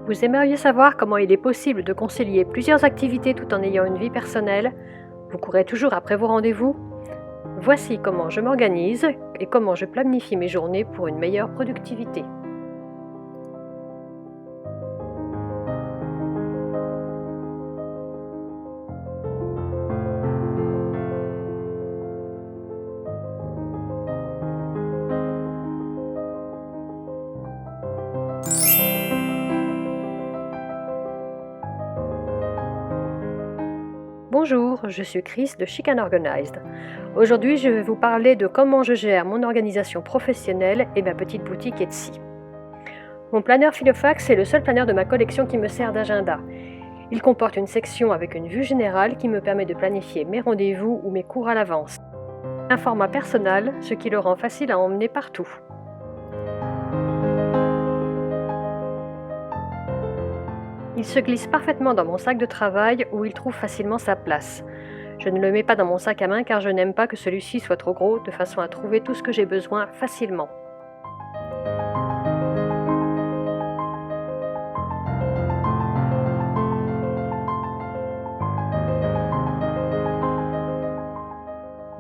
Vous aimeriez savoir comment il est possible de concilier plusieurs activités tout en ayant une vie personnelle? Vous courez toujours après vos rendez-vous? Voici comment je m'organise et comment je planifie mes journées pour une meilleure productivité. Bonjour, je suis Chris de Chic and Organized. Aujourd'hui, je vais vous parler de comment je gère mon organisation professionnelle et ma petite boutique Etsy. Mon planeur Filofax est le seul planeur de ma collection qui me sert d'agenda. Il comporte une section avec une vue générale qui me permet de planifier mes rendez-vous ou mes cours à l'avance. Un format personnel, ce qui le rend facile à emmener partout. Il se glisse parfaitement dans mon sac de travail où il trouve facilement sa place. Je ne le mets pas dans mon sac à main car je n'aime pas que celui-ci soit trop gros de façon à trouver tout ce que j'ai besoin facilement.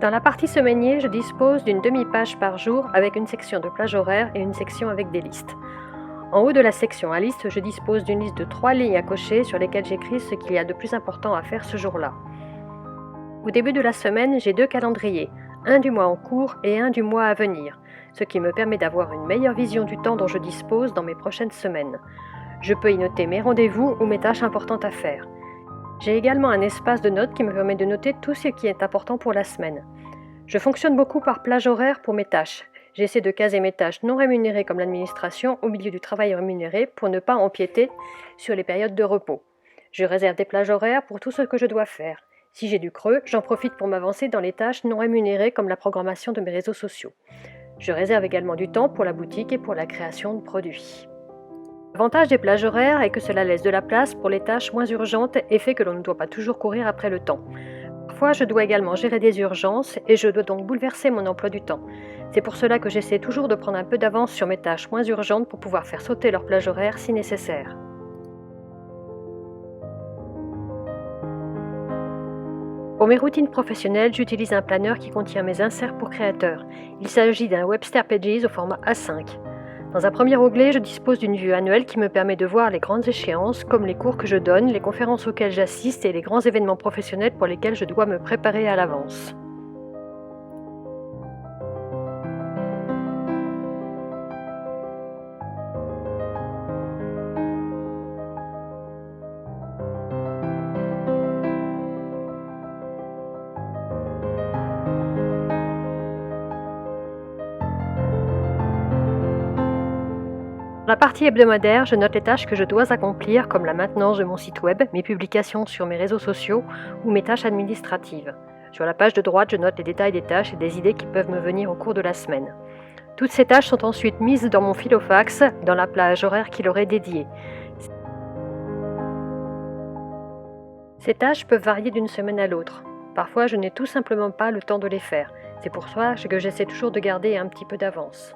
Dans la partie semainier, je dispose d'une demi-page par jour avec une section de plage horaire et une section avec des listes. En haut de la section à liste, je dispose d'une liste de 3 lignes à cocher sur lesquelles j'écris ce qu'il y a de plus important à faire ce jour-là. Au début de la semaine, j'ai 2 calendriers, un du mois en cours et un du mois à venir, ce qui me permet d'avoir une meilleure vision du temps dont je dispose dans mes prochaines semaines. Je peux y noter mes rendez-vous ou mes tâches importantes à faire. J'ai également un espace de notes qui me permet de noter tout ce qui est important pour la semaine. Je fonctionne beaucoup par plage horaire pour mes tâches. J'essaie de caser mes tâches non rémunérées comme l'administration au milieu du travail rémunéré pour ne pas empiéter sur les périodes de repos. Je réserve des plages horaires pour tout ce que je dois faire. Si j'ai du creux, j'en profite pour m'avancer dans les tâches non rémunérées comme la programmation de mes réseaux sociaux. Je réserve également du temps pour la boutique et pour la création de produits. L'avantage des plages horaires est que cela laisse de la place pour les tâches moins urgentes et fait que l'on ne doit pas toujours courir après le temps. Parfois, je dois également gérer des urgences et je dois donc bouleverser mon emploi du temps. C'est pour cela que j'essaie toujours de prendre un peu d'avance sur mes tâches moins urgentes pour pouvoir faire sauter leur plage horaire si nécessaire. Pour mes routines professionnelles, j'utilise un planeur qui contient mes inserts pour créateurs. Il s'agit d'un Webster Pages au format A5. Dans un premier onglet, je dispose d'une vue annuelle qui me permet de voir les grandes échéances, comme les cours que je donne, les conférences auxquelles j'assiste et les grands événements professionnels pour lesquels je dois me préparer à l'avance. Dans la partie hebdomadaire, je note les tâches que je dois accomplir, comme la maintenance de mon site web, mes publications sur mes réseaux sociaux ou mes tâches administratives. Sur la page de droite, je note les détails des tâches et des idées qui peuvent me venir au cours de la semaine. Toutes ces tâches sont ensuite mises dans mon Filofax, dans la plage horaire qui leur est dédiée. Ces tâches peuvent varier d'une semaine à l'autre. Parfois, je n'ai tout simplement pas le temps de les faire. C'est pour ça que j'essaie toujours de garder un petit peu d'avance.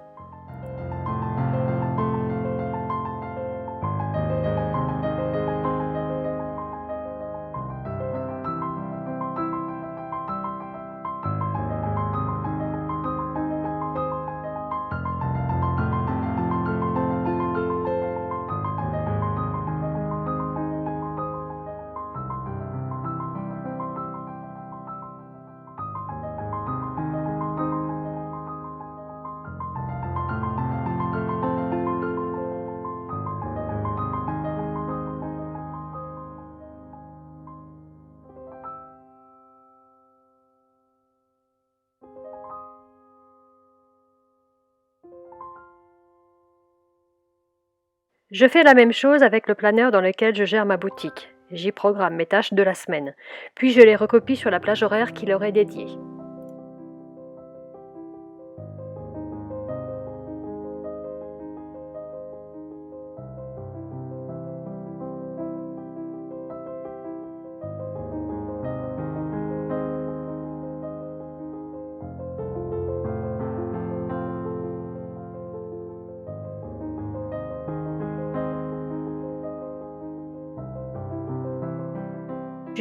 Je fais la même chose avec le planeur dans lequel je gère ma boutique. J'y programme mes tâches de la semaine, puis je les recopie sur la plage horaire qui leur est dédiée.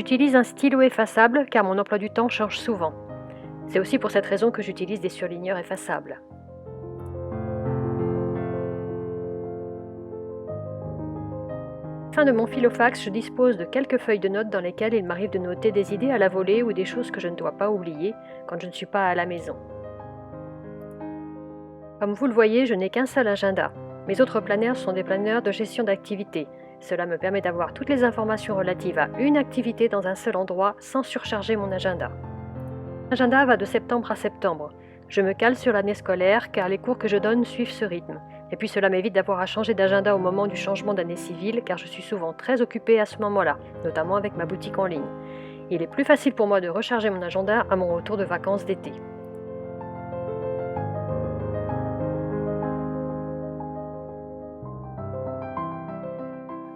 J'utilise un stylo effaçable car mon emploi du temps change souvent. C'est aussi pour cette raison que j'utilise des surligneurs effaçables. À la fin de mon filofax, je dispose de quelques feuilles de notes dans lesquelles il m'arrive de noter des idées à la volée ou des choses que je ne dois pas oublier quand je ne suis pas à la maison. Comme vous le voyez, je n'ai qu'un seul agenda. Mes autres planeurs sont des planeurs de gestion d'activités. Cela me permet d'avoir toutes les informations relatives à une activité dans un seul endroit sans surcharger mon agenda. L'agenda va de septembre à septembre. Je me cale sur l'année scolaire car les cours que je donne suivent ce rythme. Et puis cela m'évite d'avoir à changer d'agenda au moment du changement d'année civile car je suis souvent très occupée à ce moment-là, notamment avec ma boutique en ligne. Il est plus facile pour moi de recharger mon agenda à mon retour de vacances d'été.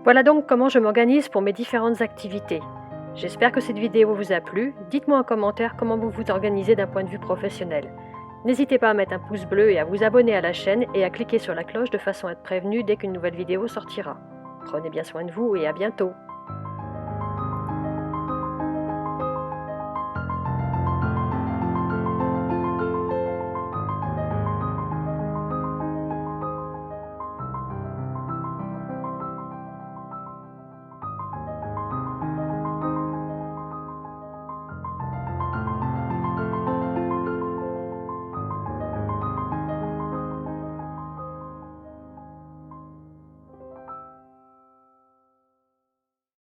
Voilà donc comment je m'organise pour mes différentes activités. J'espère que cette vidéo vous a plu. Dites-moi en commentaire comment vous vous organisez d'un point de vue professionnel. N'hésitez pas à mettre un pouce bleu et à vous abonner à la chaîne et à cliquer sur la cloche de façon à être prévenu dès qu'une nouvelle vidéo sortira. Prenez bien soin de vous et à bientôt.